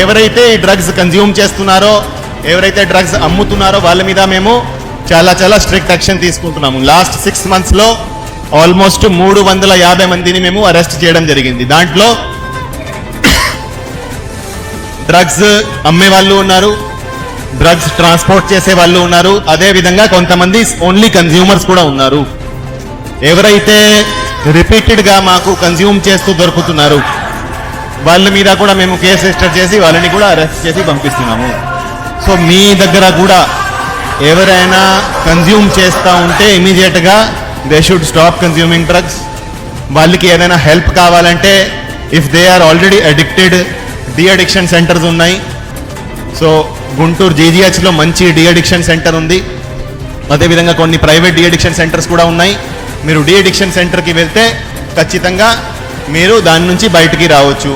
ఎవరైతే ఈ drugs consume చేస్తున్నారో, ఎవరైతే డ్రగ్స్ అమ్ముతున్నారో వాళ్ళ మీద మేము చాలా స్ట్రిక్ట్ యాక్షన్ తీసుకుంటున్నాము. లాస్ట్ 6 monthsలో ఆల్మోస్ట్ 350 మందిని మేము అరెస్ట్ చేయడం జరిగింది. దాంట్లో డ్రగ్స్ అమ్మే వాళ్ళు ఉన్నారు, డ్రగ్స్ ట్రాన్స్పోర్ట్ చేసే వాళ్ళు ఉన్నారు, అదేవిధంగా కొంతమంది ఓన్లీ కన్జ్యూమర్స్ కూడా ఉన్నారు. ఎవరైతే రిపీటెడ్గా మాకు కన్జ్యూమ్ చేస్తూ దొరుకుతున్నారు వాళ్ళ మీద కూడా మేము కేసు రిజిస్టర్ చేసి వాళ్ళని కూడా అరెస్ట్ చేసి పంపిస్తున్నాము. సో మీ దగ్గర కూడా ఎవరైనా కన్జ్యూమ్ చేస్తూ ఉంటే ఇమీడియట్గా they should stop consuming drugs. వాళ్ళకి ఏదైనా హెల్ప్ కావాలంటే if they are already addicted, de addiction centres ఉన్నాయి. సో గుంటూరు జీజీహెచ్లో మంచి డి అడిక్షన్ సెంటర్ ఉంది, అదేవిధంగా కొన్ని ప్రైవేట్ డి అడిక్షన్ సెంటర్స్ కూడా ఉన్నాయి. మీరు డి అడిక్షన్ సెంటర్కి వెళ్తే ఖచ్చితంగా మీరు దాని నుంచి బయటికి రావచ్చు.